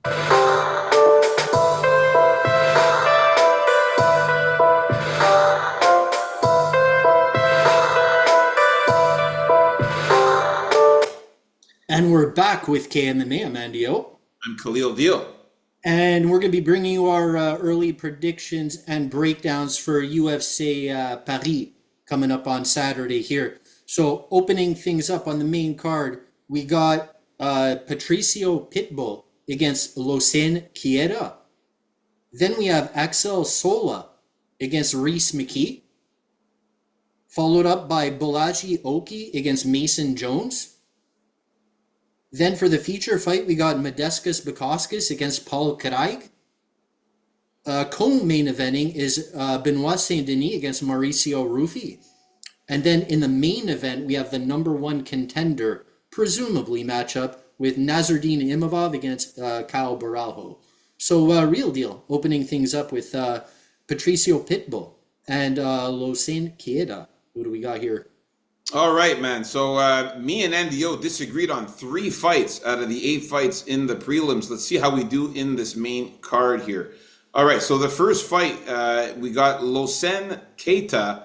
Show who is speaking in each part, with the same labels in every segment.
Speaker 1: And we're back with KMMA. I'm Andio.
Speaker 2: I'm Khalil Deal.
Speaker 1: And we're going to be bringing you our early predictions and breakdowns for UFC Paris coming up on Saturday here. So, opening things up on the main card, we got Patricio Pitbull against Losen Chieda. Then we have Axel Sola against Reese McKee, followed up by Bolaji Oki against Mason Jones. Then for the feature fight, we got Modestas Bukauskas against Paul Craig. Co-main eventing is Benoit Saint-Denis against Mauricio Ruffi. And then in the main event, we have the number one contender, presumably matchup, with Nazardine Imavov against Kyle Baralho. So real deal, opening things up with Patricio Pitbull and Losen Chieda. What do we got here?
Speaker 2: All right, man. So me and NDO disagreed on 3 fights out of the 8 fights in the prelims. Let's see how we do in this main card here. All right, so the first fight, we got Losen Keita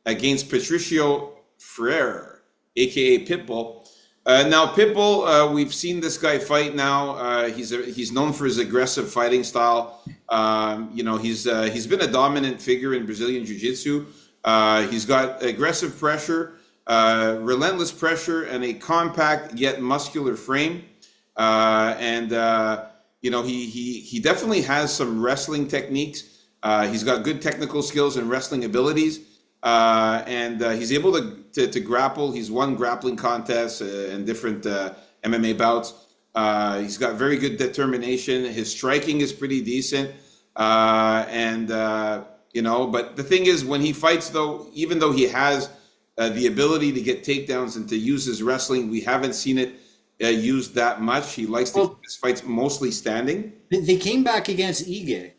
Speaker 2: against Patricio Freire, a.k.a. Pitbull. Now, Pitbull, we've seen this guy fight now. He's known for his aggressive fighting style. He's been a dominant figure in Brazilian Jiu-Jitsu. He's got aggressive pressure, relentless pressure, and a compact yet muscular frame. He definitely has some wrestling techniques. He's got good technical skills and wrestling abilities. He's able to grapple. He's won grappling contests and different MMA bouts. He's got very good determination. His striking is pretty decent. But the thing is, when he fights, though, even though he has the ability to get takedowns and to use his wrestling, we haven't seen it used that much. He likes to keep his fights mostly standing.
Speaker 1: They came back against Ige.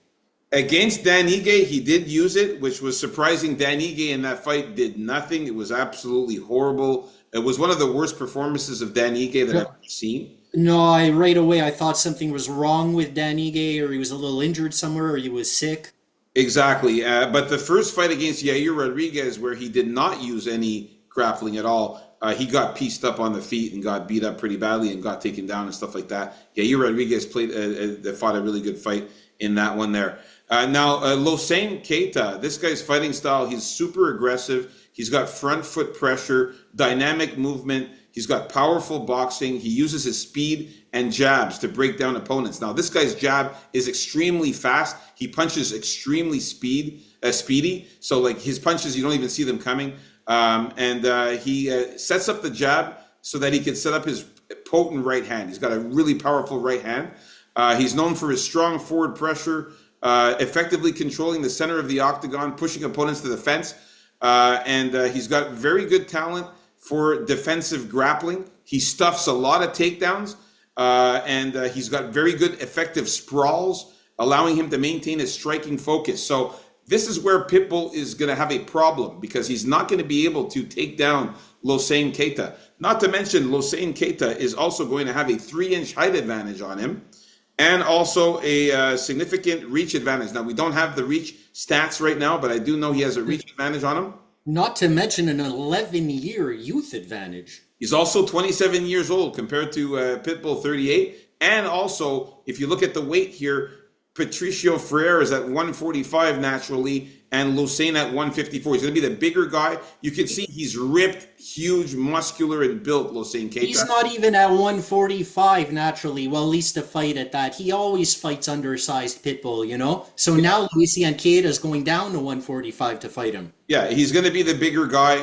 Speaker 2: Against Dan Ige, he did use it, which was surprising. Dan Ige in that fight did nothing. It was absolutely horrible. It was one of the worst performances of Dan Ige that I've ever seen.
Speaker 1: No, right away I thought something was wrong with Dan Ige, or he was a little injured somewhere, or he was sick.
Speaker 2: Exactly. But the first fight against Yair Rodriguez, where he did not use any grappling at all, he got pieced up on the feet and got beat up pretty badly and got taken down and stuff like that. Yair Rodriguez fought a really good fight in that one there. Losen Keita, this guy's fighting style, he's super aggressive. He's got front foot pressure, dynamic movement. He's got powerful boxing. He uses his speed and jabs to break down opponents. Now, this guy's jab is extremely fast. He punches extremely speedy. So, like, his punches, you don't even see them coming. He sets up the jab so that he can set up his potent right hand. He's got a really powerful right hand. He's known for his strong forward pressure, effectively controlling the center of the octagon, pushing opponents to the fence. He's got very good talent for defensive grappling. He stuffs a lot of takedowns, he's got very good effective sprawls, allowing him to maintain his striking focus. So this is where Pitbull is going to have a problem, because he's not going to be able to take down Losen Keita. Not to mention, Losen Keita is also going to have a 3-inch height advantage on him, and also a significant reach advantage. Now, we don't have the reach stats right now, but I do know he has a reach advantage on him.
Speaker 1: Not to mention an 11-year youth advantage.
Speaker 2: He's also 27 years old compared to Pitbull 38. And also, if you look at the weight here, Patricio Freire is at 145 naturally, and Losen at 154. He's going to be the bigger guy. You can see he's ripped, huge, muscular, and built, Losen Keita.
Speaker 1: He's not even at 145 naturally. Well, at least to fight at that. He always fights undersized Pitbull, you know? So now Luis Keita is going down to 145 to fight him.
Speaker 2: Yeah, he's going to be the bigger guy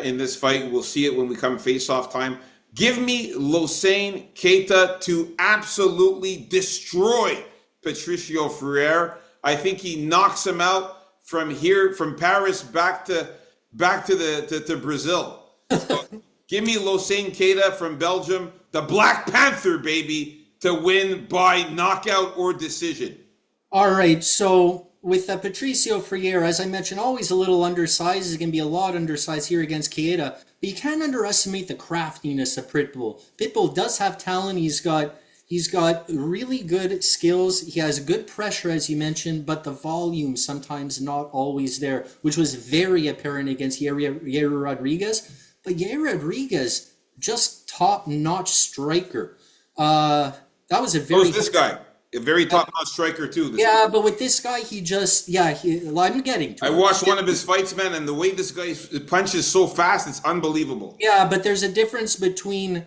Speaker 2: in this fight. We'll see it when we come face-off time. Give me Losen Keita to absolutely destroy Patricio Freire. I think he knocks him out from Paris back to Brazil. So give me Losen Keita from Belgium, the Black Panther, baby, to win by knockout or decision.
Speaker 1: All right, so with Patricio Freire, as I mentioned, always a little undersized. He's going to be a lot undersized here against Keita. But you can't underestimate the craftiness of Pitbull. Pitbull does have talent. He's got He's got really good skills. He has good pressure, as you mentioned, but the volume sometimes not always there, which was very apparent against Yair Rodriguez. But Yair Rodriguez, just top-notch striker. That was a
Speaker 2: So
Speaker 1: very
Speaker 2: is this guy. A very top-notch striker, too.
Speaker 1: yeah, but with this guy, he just well, I'm getting to
Speaker 2: I
Speaker 1: it.
Speaker 2: watched one of his fights, man, and the way this guy punches so fast, it's unbelievable.
Speaker 1: Yeah, but there's a difference between,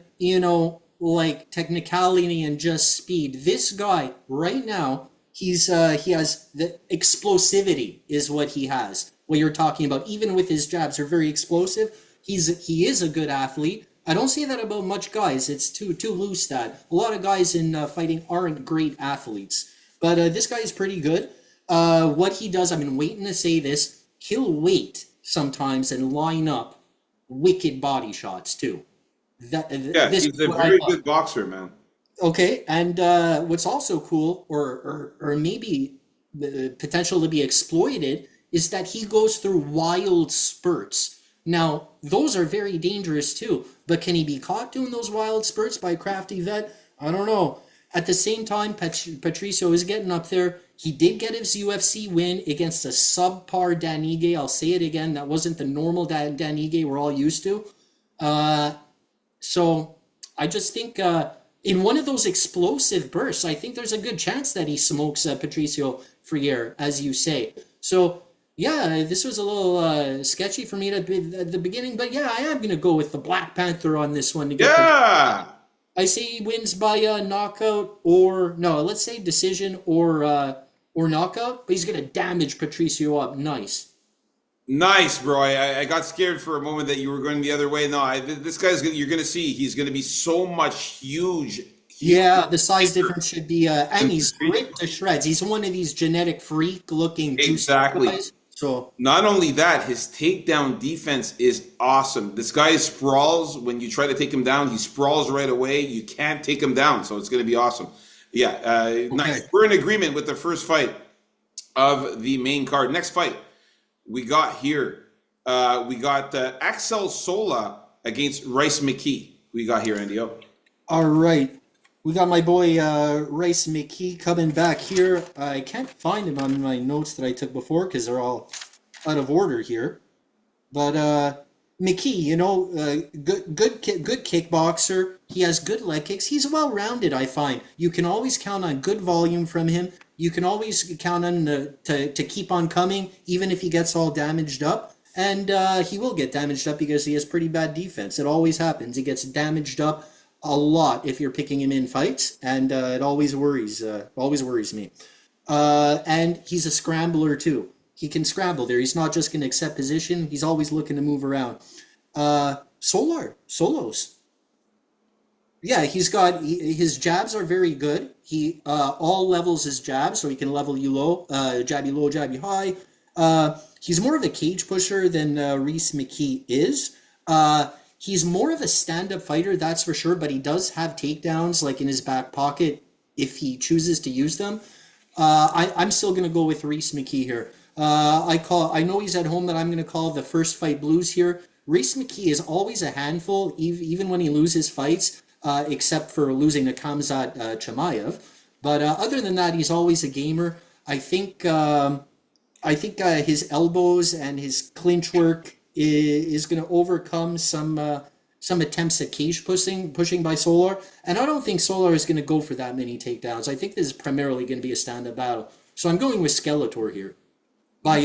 Speaker 1: like technicality and just speed. This guy right now, he has the explosivity is what he has. What you're talking about, even with his jabs, are very explosive. He is a good athlete. I don't say that about much guys. It's too loose that. A lot of guys in fighting aren't great athletes. But this guy is pretty good. What he does, I've been waiting to say this, he'll wait sometimes and line up wicked body shots too.
Speaker 2: Yeah,
Speaker 1: This
Speaker 2: he's
Speaker 1: is
Speaker 2: a
Speaker 1: what I
Speaker 2: very
Speaker 1: love.
Speaker 2: good boxer, man.
Speaker 1: Okay, and what's also cool, or maybe the potential to be exploited, is that he goes through wild spurts. Now, those are very dangerous too, but can he be caught doing those wild spurts by a crafty vet? I don't know. At the same time, Patricio is getting up there. He did get his UFC win against a subpar Danige. I'll say it again. That wasn't the normal Danige we're all used to. So I just think in one of those explosive bursts, I think there's a good chance that he smokes Patricio Freire, as you say. So yeah, this was a little sketchy for me at the beginning, but yeah, I am going to go with the Black Panther on this one to get
Speaker 2: Yeah!
Speaker 1: I say he wins by knockout or no, let's say decision or knockout, but he's going to damage Patricio up nice.
Speaker 2: Nice, bro. I got scared for a moment that you were going the other way. No, this guy's you're going to see he's going to be so much huge.
Speaker 1: Yeah, the size difference should be, and he's ripped to shreds. He's one of these genetic freak-looking juicy
Speaker 2: Exactly.
Speaker 1: guys. So
Speaker 2: Not only that, his takedown defense is awesome. This guy sprawls. When you try to take him down, he sprawls right away. You can't take him down, so it's going to be awesome. Yeah, nice. We're in agreement with the first fight of the main card. Next fight we got here. We got Axel Sola against Rice McKee. We got here, Andy.
Speaker 1: all right, we got my boy Rice McKee coming back here. I can't find him on my notes that I took before because they're all out of order here. But McKee, good kickboxer. He has good leg kicks. He's well-rounded, I find. You can always count on good volume from him. You can always count on to keep on coming, even if he gets all damaged up. And he will get damaged up because he has pretty bad defense. It always happens. He gets damaged up a lot if you're picking him in fights, and it always worries me. And he's a scrambler too. He can scramble there. He's not just going to accept position. He's always looking to move around. Solos. Yeah, his jabs are very good. He all levels his jabs, so he can level you low, jab you low, jab you high. He's more of a cage pusher than Reese McKee is. He's more of a stand-up fighter, that's for sure, but he does have takedowns like in his back pocket if he chooses to use them. I'm still going to go with Reese McKee here. I know he's at home, but I'm going to call the first fight blues here. Reese McKee is always a handful, even when he loses fights, except for losing to Khamzat Chimaev. But other than that, he's always a gamer. I think his elbows and his clinch work is going to overcome some attempts at cage pushing by Solar. And I don't think Solar is going to go for that many takedowns. I think this is primarily going to be a stand-up battle. So I'm going with Skeletor here. By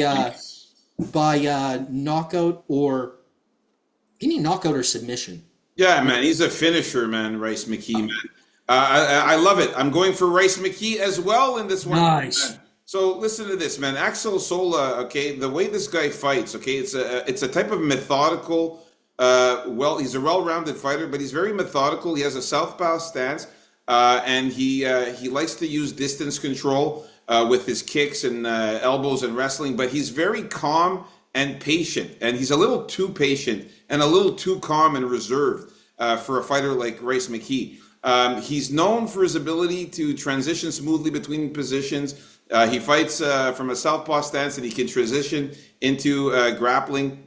Speaker 1: knockout or give me knockout or submission.
Speaker 2: Yeah, man, he's a finisher, man. Rice McKee, man. I love it. I'm going for Rice McKee as well in this one.
Speaker 1: Nice.
Speaker 2: Man. So listen to this, man. Axel Sola, okay, the way this guy fights, okay, it's a type of methodical. He's a well-rounded fighter, but he's very methodical. He has a southpaw stance, and he likes to use distance control. With his kicks and elbows and wrestling, but he's very calm and patient, and he's a little too patient and a little too calm and reserved for a fighter like Rice McKee. He's known for his ability to transition smoothly between positions. He fights from a southpaw stance, and he can transition into grappling.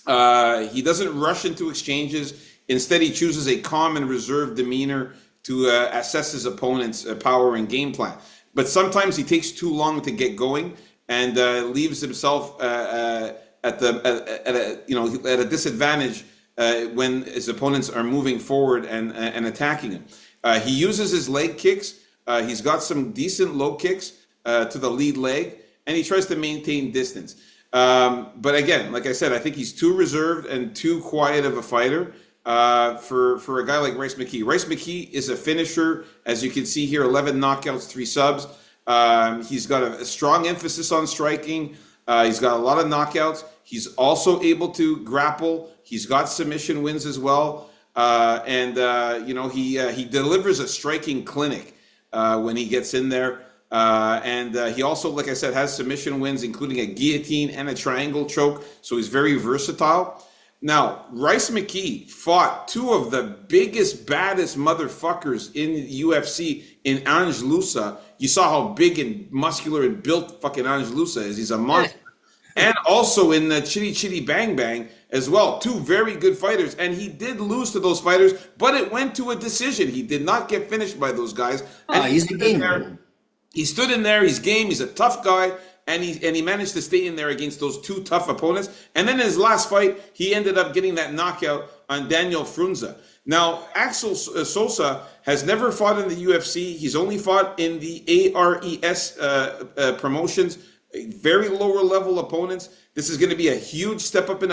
Speaker 2: He doesn't rush into exchanges. Instead, he chooses a calm and reserved demeanor assess his opponent's power and game plan. But sometimes he takes too long to get going and leaves himself at a disadvantage when his opponents are moving forward and attacking him. He uses his leg kicks. He's got some decent low kicks to the lead leg, and he tries to maintain distance. But again, like I said, I think he's too reserved and too quiet of a fighter for a guy like Rice McKee. Rice McKee is a finisher, as you can see here, 11 knockouts, 3 subs. He's got a strong emphasis on striking. He's got a lot of knockouts. He's also able to grapple. He's got submission wins as well. He delivers a striking clinic when he gets in there. He also, like I said, has submission wins, including a guillotine and a triangle choke. So he's very versatile. Now, Rice McKee fought 2 of the biggest, baddest motherfuckers in the UFC in Ange Loosa. You saw how big and muscular and built fucking Ange Loosa is. He's a monster. And also in the Chitty Chitty Bang Bang as well. 2 very good fighters. And he did lose to those fighters, but it went to a decision. He did not get finished by those guys.
Speaker 1: He's a gamer.
Speaker 2: He stood in there. He's game. He's a tough guy. And he managed to stay in there against those 2 tough opponents. And then in his last fight, he ended up getting that knockout on Daniel Frunze. Now, Axel Sosa has never fought in the UFC. He's only fought in the ARES promotions, very lower level opponents. This is going to be a huge step up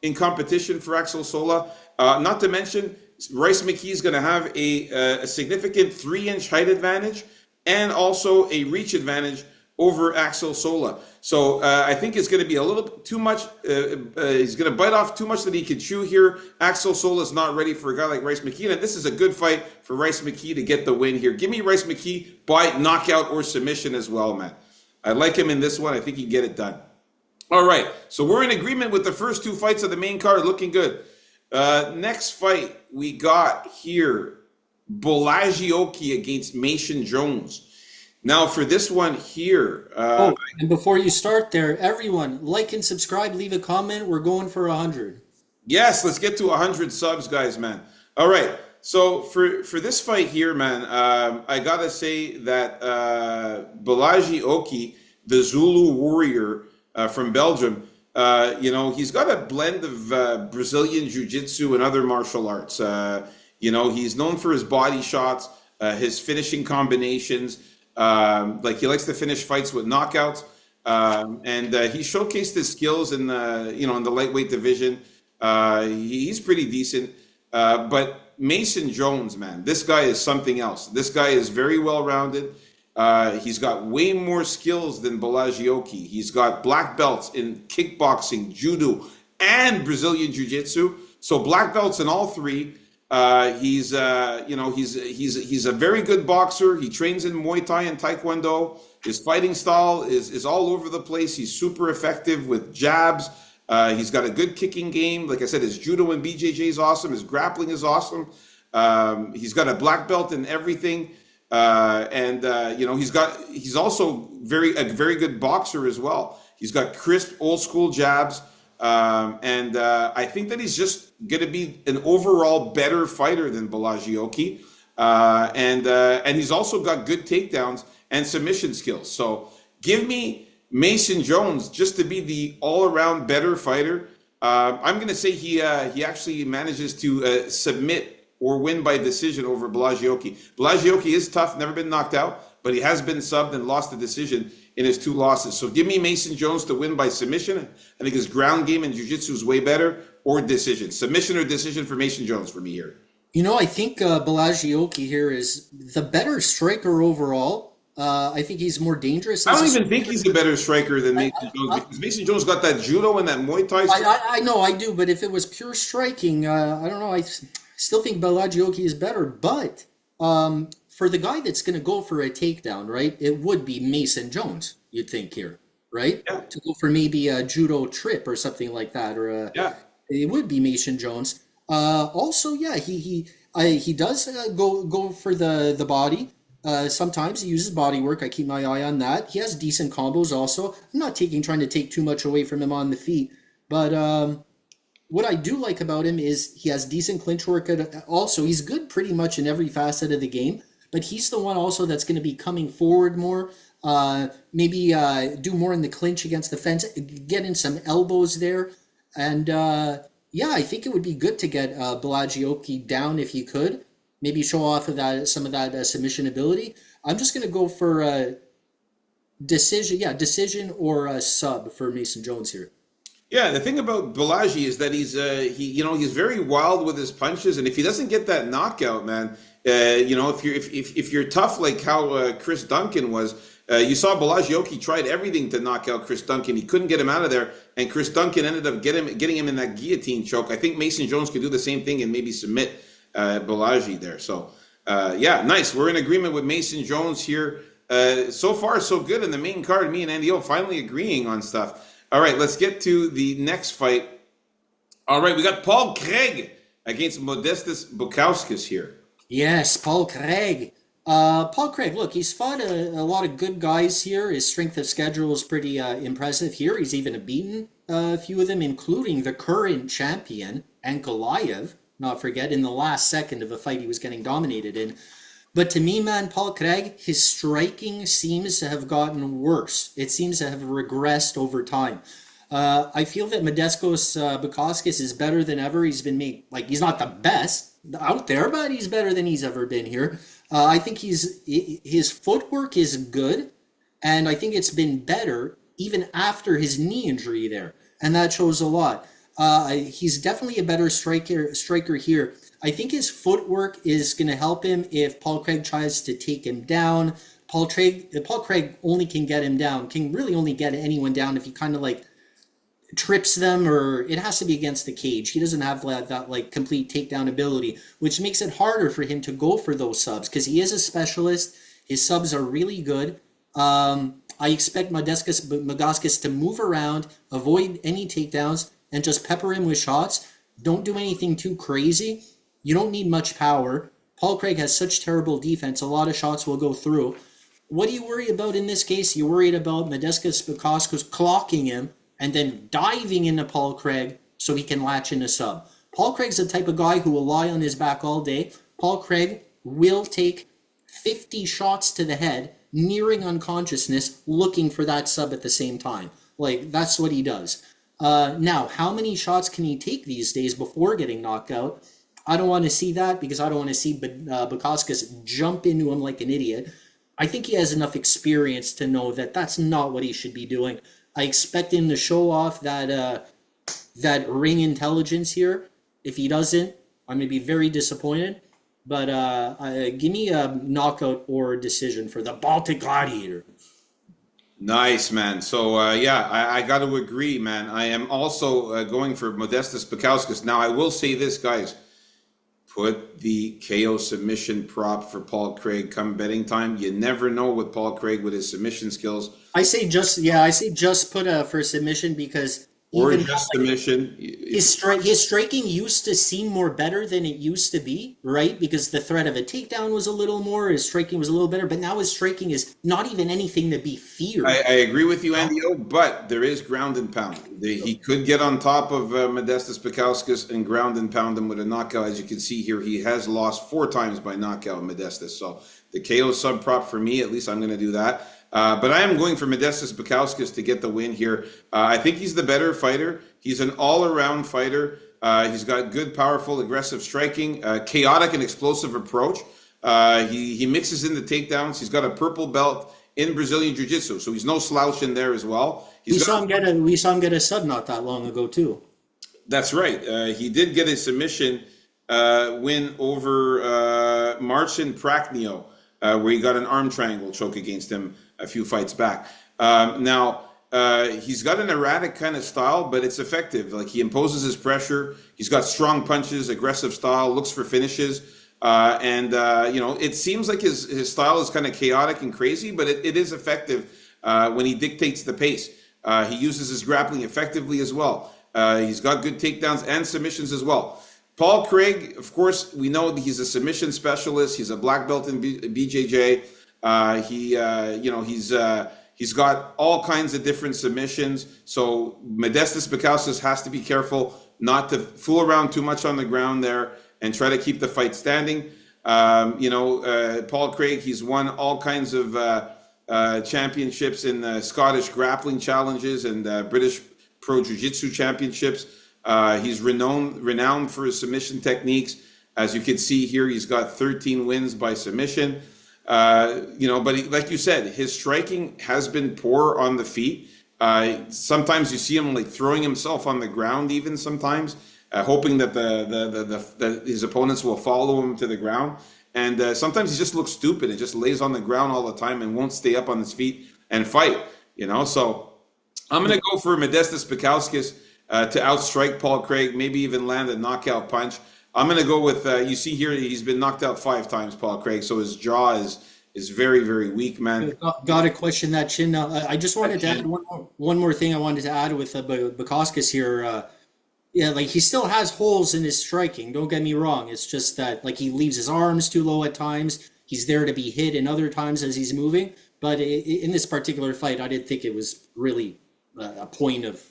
Speaker 2: in competition for Axel Sosa. Not to mention, Rice McKee is going to have a significant 3-inch height advantage and also a reach advantage over Axel Sosa. So I think it's going to be a little bit too much. He's going to bite off too much that he can chew here. Axel Sosa is not ready for a guy like Rice McKee. And this is a good fight for Rice McKee to get the win here. Give me Rice McKee by knockout or submission as well, man. I like him in this one. I think he can get it done. All right. So we're in agreement with the first 2 fights of the main card. Looking good. Next fight we got here, Bolagioki against Mason Jones. Now for this one here.
Speaker 1: And before you start there, everyone, like and subscribe, leave a comment. We're going for 100.
Speaker 2: Yes, let's get to 100 subs, guys, man. All right. So for this fight here, man, I got to say that Bolagioki, the Zulu warrior from Belgium, he's got a blend of Brazilian jiu-jitsu and other martial arts. He's known for his body shots, his finishing combinations. He likes to finish fights with knockouts, and he showcased his skills in the lightweight division. He's pretty decent, but Mason Jones, man, this guy is something else. This guy is very well-rounded. He's got way more skills than Bolagioki. He's got black belts in kickboxing, judo, and Brazilian jiu-jitsu. So black belts in all 3. He's a very good boxer. He trains in Muay Thai and Taekwondo. His fighting style is all over the place. He's super effective with jabs. He's got a good kicking game. Like I said, his judo and BJJ is awesome. His grappling is awesome. He's got a black belt in everything. He's also a very good boxer as well. He's got crisp old school jabs. I think that he's just going to be an overall better fighter than Bolagioki. And he's also got good takedowns and submission skills. So give me Mason Jones just to be the all-around better fighter. I'm going to say he actually manages to submit or win by decision over Bolagioki. Bolagioki is tough, never been knocked out, but he has been subbed and lost the decision in his 2 losses. So give me Mason Jones to win by submission. I think his ground game and jiu-jitsu is way better, or decision. Submission or decision for Mason Jones for me here.
Speaker 1: I think Bolagioki here is the better striker overall. I think he's more dangerous.
Speaker 2: I don't even think he's a better striker than Mason Jones, because Mason Jones got that judo and that Muay Thai.
Speaker 1: I know, I do, but if it was pure striking, I don't know. I still think Bolagioki is better, but for the guy that's going to go for a takedown, right, it would be Mason Jones, you'd think here, right?
Speaker 2: Yeah.
Speaker 1: To go for maybe a judo trip or something like that, or it would be Mason Jones. Also, yeah, he does go for the body. Sometimes he uses body work. I keep my eye on that. He has decent combos also. I'm not trying to take too much away from him on the feet, but what I do like about him is he has decent clinch work. Also, he's good pretty much in every facet of the game, but he's the one also that's going to be coming forward more. Maybe do more in the clinch against the fence, get in some elbows there. And yeah, I think it would be good to get Belagioki down if he could. Maybe show off of that some of that submission ability. I'm just going to go for decision. Yeah, decision or a sub for Mason Jones here.
Speaker 2: Yeah, the thing about Balaji is that he's very wild with his punches, and if he doesn't get that knockout, man, if you're tough like how Chris Duncan was, you saw Belagioki tried everything to knock out Chris Duncan. He couldn't get him out of there, and Chris Duncan ended up getting him in that guillotine choke. I think Mason Jones could do the same thing and maybe submit Balaji there. So yeah, nice. We're in agreement with Mason Jones here. So far, so good in the main card. Me and Andy O finally agreeing on stuff. All right, let's get to the next fight. All right, we got Paul Craig against Modestas Bukauskas here.
Speaker 1: Yes, Paul Craig. Paul Craig, look, he's fought a lot of good guys here. His strength of schedule is pretty impressive here. He's even beaten a few of them, including the current champion, Ankalaev, not forget, in the last second of a fight he was getting dominated in. But to me, man, Paul Craig, his striking seems to have gotten worse. It seems to have regressed over time. I feel that Modestas Bukauskas is better than ever. He's been made, like, he's not the best out there, but he's better than he's ever been here. I think his footwork is good, and I think it's been better even after his knee injury there, and that shows a lot. He's definitely a better striker here. I think his footwork is going to help him if Paul Craig tries to take him down. Paul Craig only can get him down, can really only get anyone down if he kind of like trips them, or it has to be against the cage. He doesn't have that like complete takedown ability, which makes it harder for him to go for those subs because he is a specialist. His subs are really good. I expect Bukauskas to move around, avoid any takedowns, and just pepper him with shots. Don't do anything too crazy. You don't need much power. Paul Craig has such terrible defense, a lot of shots will go through. What do you worry about in this case? You're worried about Modestas Bukauskas clocking him and then diving into Paul Craig so he can latch in a sub. Paul Craig's the type of guy who will lie on his back all day. Paul Craig will take 50 shots to the head, nearing unconsciousness, looking for that sub at the same time. Like, that's what he does. Now, how many shots can he take these days before getting knocked out? I don't want to see that because I don't want to see Bukauskas jump into him like an idiot. I think he has enough experience to know that that's not what he should be doing. I expect him to show off that ring intelligence here. If he doesn't, I'm going to be very disappointed. But give me a knockout or a decision for the Baltic Gladiator.
Speaker 2: Nice, man. So, yeah, I got to agree, man. I am also going for Modestas Bukauskas. Now, I will say this, guys. Put the KO submission prop for Paul Craig come betting time. You never know with Paul Craig with his submission skills.
Speaker 1: I say just put for submission because
Speaker 2: or just submission.
Speaker 1: His striking used to seem more better than it used to be, right? Because the threat of a takedown was a little more, his striking was a little better, but now his striking is not even anything to be feared.
Speaker 2: I agree with you, Andy O, but there is ground and pound. He could get on top of Modestas Bukauskas and ground and pound him with a knockout. As you can see here, he has lost 4 times by knockout Modestas. So the KO sub prop for me, at least I'm going to do that. But I am going for Modestas Bukauskas to get the win here. I think he's the better fighter. He's an all-around fighter. He's got good, powerful, aggressive striking, chaotic and explosive approach. He mixes in the takedowns. He's got a purple belt in Brazilian Jiu-Jitsu, so he's no slouch in there as well. We saw him
Speaker 1: get a sub not that long ago too.
Speaker 2: That's right. He did get a submission win over Marcin Prachnio, where he got an arm triangle choke against him a few fights back. Now, he's got an erratic kind of style, but it's effective. Like, he imposes his pressure. He's got strong punches, aggressive style, looks for finishes. It seems like his style is kind of chaotic and crazy, but it is effective when he dictates the pace. He uses his grappling effectively as well. He's got good takedowns and submissions as well. Paul Craig, of course, we know that he's a submission specialist. He's a black belt in BJJ. He's got all kinds of different submissions. So Modestas Bukauskas has to be careful not to fool around too much on the ground there and try to keep the fight standing. Paul Craig, he's won all kinds of championships in Scottish grappling challenges and British Pro Jiu-Jitsu championships. He's renowned for his submission techniques. As you can see here, he's got 13 wins by submission. But like you said, his striking has been poor on the feet. Sometimes you see him like throwing himself on the ground, even sometimes, hoping that his opponents will follow him to the ground. And sometimes he just looks stupid. It just lays on the ground all the time and won't stay up on his feet and fight. So I'm going to go for Modestas Bukauskas to outstrike Paul Craig, maybe even land a knockout punch. I'm going to go with, you see here, he's been knocked out 5 times, Paul Craig, so his jaw is very, very weak, man.
Speaker 1: Got to question that chin. I just wanted to add one more thing I wanted to add with Bukauskas here. He still has holes in his striking, don't get me wrong. It's just that, he leaves his arms too low at times. He's there to be hit in other times as he's moving. But in this particular fight, I didn't think it was really a point of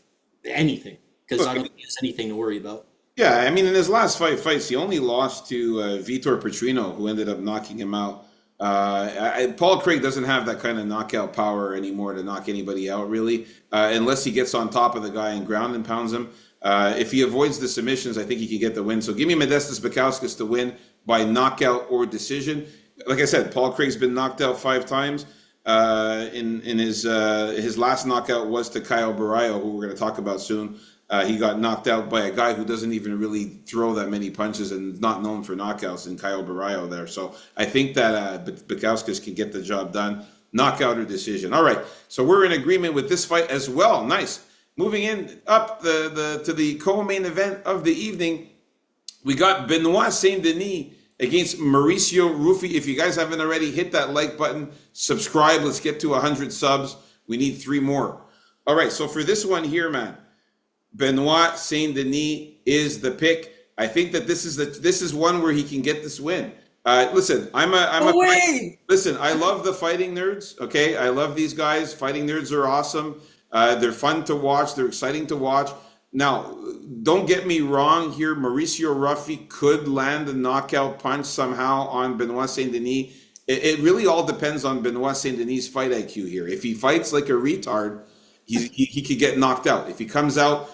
Speaker 1: anything, because I don't think there's anything to worry about.
Speaker 2: Yeah, I mean, in his last 5 fights, he only lost to Vitor Petrino, who ended up knocking him out. Paul Craig doesn't have that kind of knockout power anymore to knock anybody out, really, unless he gets on top of the guy and ground and pounds him. If he avoids the submissions, I think he can get the win. So give me Modestas Bukauskas to win by knockout or decision. Like I said, Paul Craig's been knocked out 5 times. In his last knockout was to Caio Baralho, who we're going to talk about soon. He got knocked out by a guy who doesn't even really throw that many punches and is not known for knockouts in Caio Baralho there. So I think that Bukauskas can get the job done. Knockout or decision. All right. So we're in agreement with this fight as well. Nice. Moving in up to the co-main event of the evening, we got Benoit Saint-Denis against Mauricio Ruffi. If you guys haven't already, hit that like button, subscribe. Let's get to 100 subs. We need 3 more. All right. So for this one here, man, Benoit Saint-Denis is the pick. I think that this is one where he can get this win. Listen, listen, I love the fighting nerds. Okay, I love these guys. Fighting nerds are awesome. They're fun to watch. They're exciting to watch. Now, don't get me wrong here. Mauricio Ruffi could land a knockout punch somehow on Benoit Saint-Denis. It really all depends on Benoit Saint-Denis' fight IQ here. If he fights like a retard, he could get knocked out. If he comes out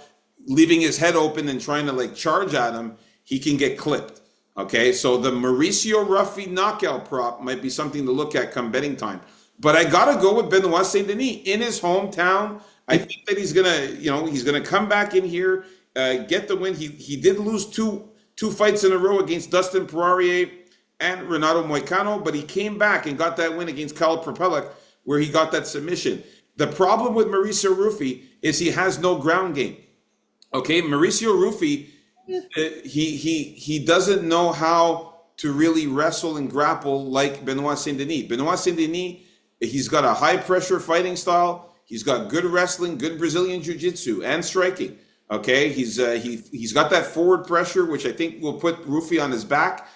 Speaker 2: leaving his head open and trying to charge at him, he can get clipped. Okay, so the Mauricio Ruffi knockout prop might be something to look at come betting time. But I gotta go with Benoit Saint-Denis in his hometown. I think that he's gonna come back in here, get the win. He did lose two fights in a row against Dustin Poirier and Renato Moicano, but he came back and got that win against Kyle Propellic, where he got that submission. The problem with Mauricio Ruffi is he has no ground game. Okay, Mauricio Ruffi, he doesn't know how to really wrestle and grapple like Benoit Saint-Denis. Benoit Saint-Denis, he's got a high-pressure fighting style. He's got good wrestling, good Brazilian jiu-jitsu, and striking. Okay, he's got that forward pressure, which I think will put Ruffi on his back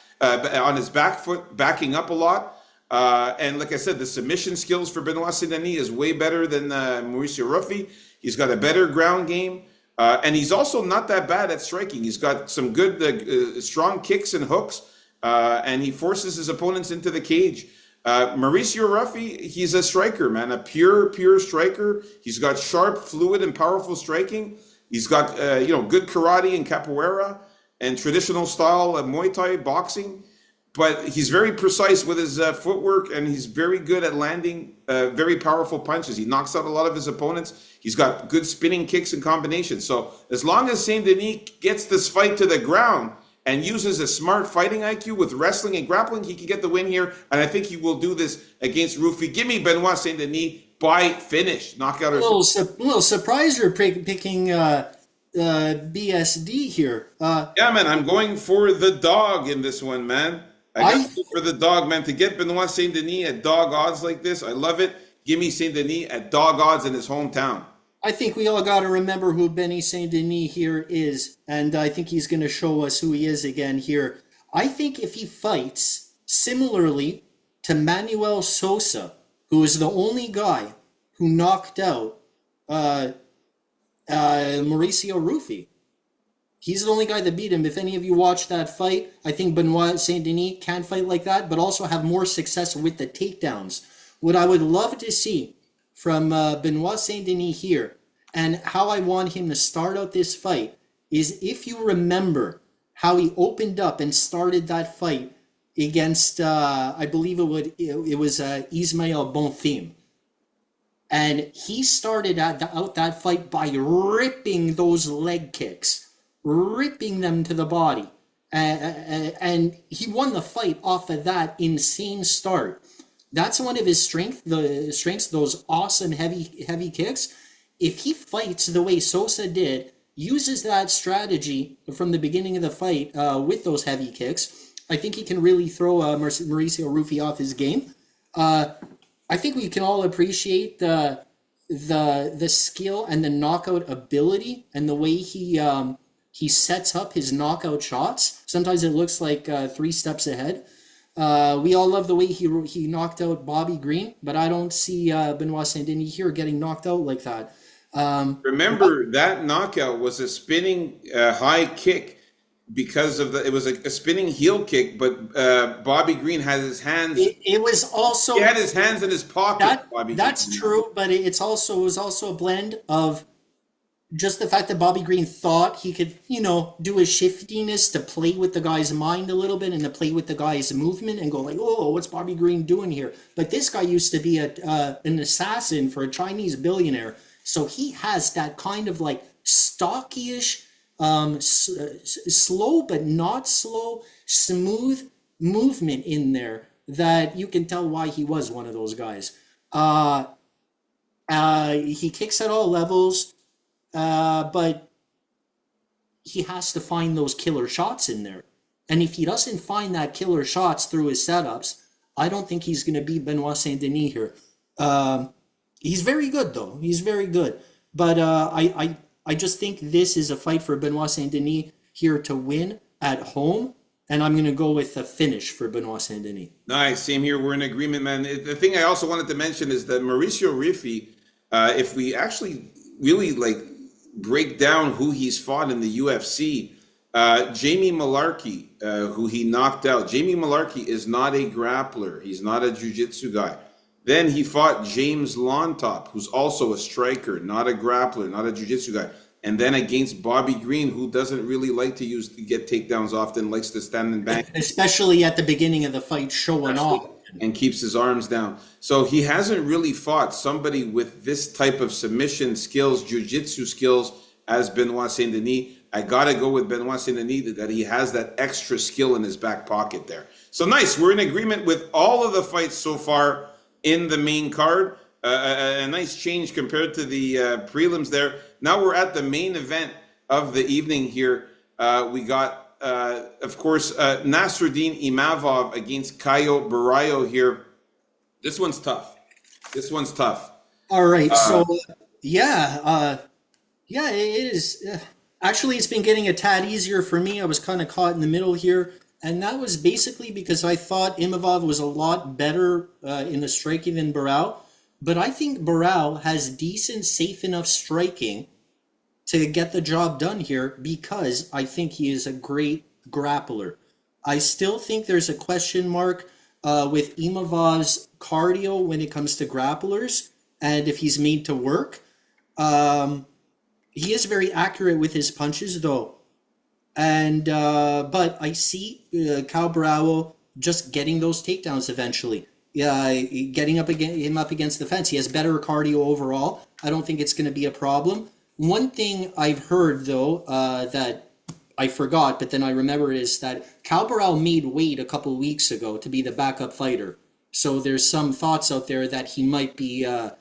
Speaker 2: foot, backing up a lot. And like I said, the submission skills for Benoit Saint-Denis is way better than Mauricio Ruffi. He's got a better ground game. And he's also not that bad at striking. He's got some good, strong kicks and hooks, and he forces his opponents into the cage. Mauricio Ruffi, he's a striker, man, a pure striker. He's got sharp, fluid, and powerful striking. He's got, good karate and capoeira and traditional style of Muay Thai boxing. But he's very precise with his footwork, and he's very good at landing very powerful punches. He knocks out a lot of his opponents. He's got good spinning kicks and combinations. So as long as Saint-Denis gets this fight to the ground and uses a smart fighting IQ with wrestling and grappling, he can get the win here. And I think he will do this against Ruffi. Give me Benoit Saint-Denis by finish. Knockout or
Speaker 1: little surprise you're picking BSD here.
Speaker 2: Yeah, man, I'm going for the dog in this one, man. I go for the dog, man. To get Benoit Saint-Denis at dog odds like this, I love it. Give me Saint-Denis at dog odds in his hometown.
Speaker 1: I think we all got to remember who Benny Saint-Denis here is, and I think he's going to show us who he is again here. I think if he fights similarly to Manuel Sosa, who is the only guy who knocked out Mauricio Ruffi, He's the only guy that beat him. If any of you watched that fight, I think Benoit Saint-Denis can fight like that, but also have more success with the takedowns. What I would love to see from Benoit Saint-Denis here, and how I want him to start out this fight, is if you remember how he opened up and started that fight against, I believe it was Ismail Bonfim. And he started out that fight by ripping those leg kicks, ripping them to the body. And he won the fight off of that insane start. That's one of his strengths, those awesome heavy kicks. If he fights the way Sosa did, uses that strategy from the beginning of the fight with those heavy kicks, I think he can really throw Mauricio Rufy off his game. I think we can all appreciate the skill and the knockout ability and the way he sets up his knockout shots. Sometimes it looks like 3 steps ahead. We all love the way he knocked out Bobby Green, but I don't see Benoit Saint-Denis here getting knocked out like that.
Speaker 2: Remember, that knockout was a spinning high kick because of it was a spinning heel kick, but Bobby Green had his hands.
Speaker 1: It was also,
Speaker 2: he had his hands in his pocket.
Speaker 1: That's true, but it was also a blend of just the fact that Bobby Green thought he could, do his shiftiness to play with the guy's mind a little bit and to play with the guy's movement and go like, oh, what's Bobby Green doing here? But this guy used to be an assassin for a Chinese billionaire. So he has that kind of like stockyish, slow but not slow, smooth movement in there that you can tell why he was one of those guys. He kicks at all levels. But he has to find those killer shots in there. And if he doesn't find that killer shots through his setups, I don't think he's going to beat Benoit Saint-Denis here. He's very good, though. He's very good. But I just think this is a fight for Benoit Saint-Denis here to win at home. And I'm going to go with a finish for Benoit Saint-Denis.
Speaker 2: Nice. Same here. We're in agreement, man. The thing I also wanted to mention is that Mauricio Rufy, if we actually really break down who he's fought in the UFC. Jamie Malarkey, who he knocked out. Jamie Malarkey is not a grappler. He's not a jiu-jitsu guy. Then he fought James Lontop, who's also a striker, not a grappler, not a jiu-jitsu guy. And then against Bobby Green, who doesn't really like to get takedowns often, likes to stand and bang.
Speaker 1: Especially at the beginning of the fight, showing off.
Speaker 2: And keeps his arms down. So he hasn't really fought somebody with this type of submission skills, jiu-jitsu skills as Benoit Saint-Denis. I got to go with Benoit Saint-Denis that he has that extra skill in his back pocket there. So nice. We're in agreement with all of the fights so far in the main card. A nice change compared to the prelims there. Now we're at the main event of the evening here. We got of course, Nasruddin Imavov against Caio Baralho here. This one's tough.
Speaker 1: All right, so yeah, it is. Actually, it's been getting a tad easier for me. I was kind of caught in the middle here, and that was basically because I thought Imavov was a lot better in the striking than Baralho. But I think Baralho has decent, safe enough striking to get the job done here because I think he is a great grappler. I still think there's a question mark with Imavov's cardio when it comes to grapplers and if he's made to work. He is very accurate with his punches though. And but I see Caio Baralho just getting those takedowns eventually. Getting him up against the fence. He has better cardio overall. I don't think it's going to be a problem. One thing I've heard, though, that I forgot, but then I remember is that Caio Baralho made weight a couple weeks ago to be the backup fighter. So there's some thoughts out there that he might be a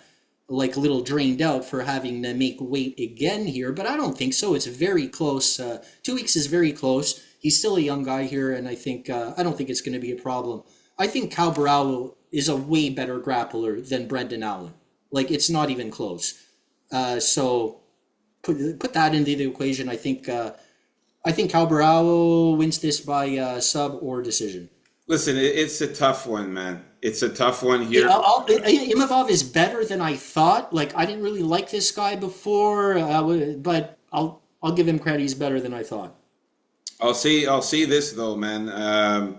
Speaker 1: little drained out for having to make weight again here, but I don't think so. It's very close. 2 weeks is very close. He's still a young guy here, and I don't think it's going to be a problem. I think Caio Baralho is a way better grappler than Brendan Allen. It's not even close. So put that into the equation. I think Caio Baralho wins this by sub or decision.
Speaker 2: Listen, it's a tough one, man. It's a tough one here.
Speaker 1: Imavov is better than I thought. I didn't really like this guy before, but I'll I'll give him credit. He's better than I thought.
Speaker 2: I'll say this though, man.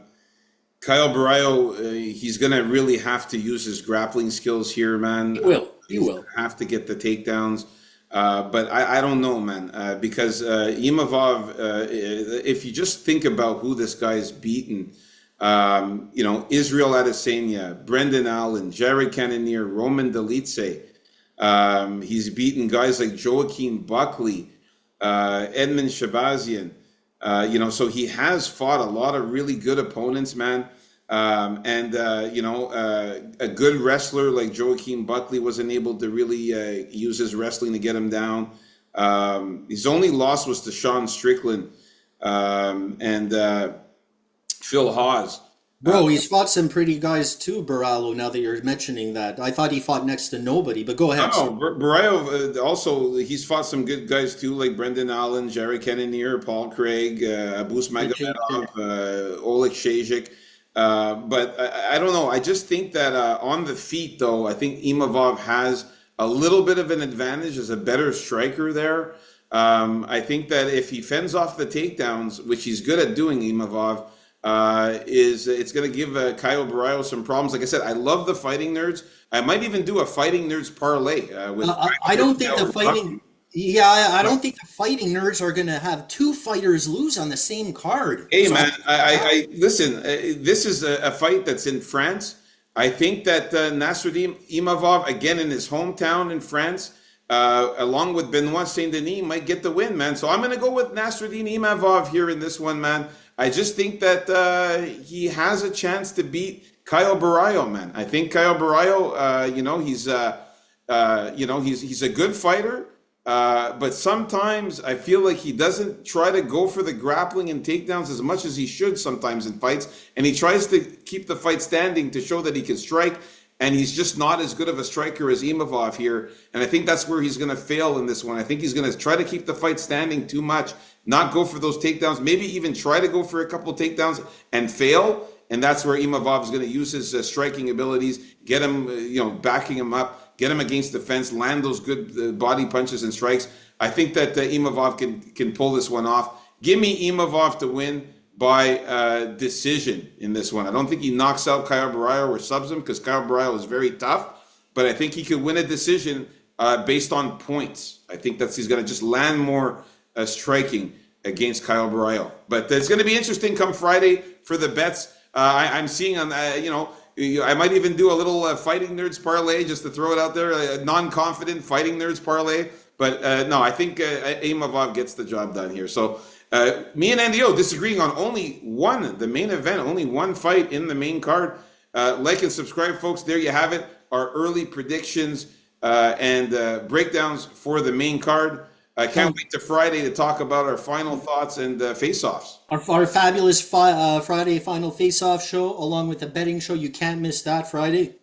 Speaker 2: Kyle Barrio, he's gonna really have to use his grappling skills here, man.
Speaker 1: He will. He
Speaker 2: He's
Speaker 1: will.
Speaker 2: gonna have to get the takedowns. But I don't know, man, because Imavov, if you just think about who this guy's beaten, you know, Israel Adesanya, Brendan Allen, Jared Cannonier, Roman Dolidze. He's beaten guys like Joaquin Buckley, Edmund Shabazian. You know, so he has fought a lot of really good opponents, man. You know, a good wrestler like Joaquin Buckley wasn't able to really use his wrestling to get him down. His only loss was to Sean Strickland and Phil Hawes.
Speaker 1: Bro, he's fought some pretty guys too, Barallo, now that you're mentioning that. I thought he fought next to nobody, but go ahead.
Speaker 2: No, Barrio also, he's fought some good guys too, like Brendan Allen, Jared Cannonier, Paul Craig, Abus Magomedov, Oleg Shejik. But I don't know. I just think that on the feet, though, I think Imavov has a little bit of an advantage as a better striker there. I think that if he fends off the takedowns, which he's good at doing, Imavov, it's going to give Caio Barrio some problems. Like I said, I love the Fighting Nerds. I might even do a Fighting Nerds parlay with.
Speaker 1: I don't think the fighting. Yeah, I don't think the Fighting Nerds are going to have two fighters lose on the same card.
Speaker 2: Hey, man, I listen. This is a fight that's in France. I think that Nasruddin Imavov, again in his hometown in France, along with Benoit Saint-Denis, might get the win, man. So I'm going to go with Nasruddin Imavov here in this one, man. I just think that he has a chance to beat Caio Barrio, man. I think Caio Barrio, you know, he's a good fighter. But sometimes I feel like he doesn't try to go for the grappling and takedowns as much as he should sometimes in fights. And he tries to keep the fight standing to show that he can strike. And he's just not as good of a striker as Imavov here. And I think that's where he's going to fail in this one. I think he's going to try to keep the fight standing too much, not go for those takedowns, maybe even try to go for a couple of takedowns and fail. And that's where Imavov is going to use his striking abilities, get him, you know, backing him up, get him against the fence, land those good body punches and strikes. I think that Imavov can pull this one off. Give me Imavov to win by decision in this one. I don't think he knocks out Caio Barrio or subs him because Caio Barrio is very tough, but I think he could win a decision based on points. I think he's going to just land more striking against Caio Barrio. But it's going to be interesting come Friday for the bets. I'm seeing on, you know, I might even do a little Fighting Nerds parlay just to throw it out there, a non-confident Fighting Nerds parlay. But no, I think Imavov gets the job done here. So me and Andy O disagreeing on the main event, only one fight in the main card. Like and subscribe, folks. There you have it. Our early predictions and breakdowns for the main card. I can't wait to Friday to talk about our final thoughts and face-offs.
Speaker 1: Our fabulous Friday final face-off show, along with the betting show. You can't miss that Friday.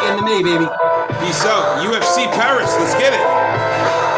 Speaker 1: In the May, baby.
Speaker 2: Peace out. UFC Paris. Let's get it.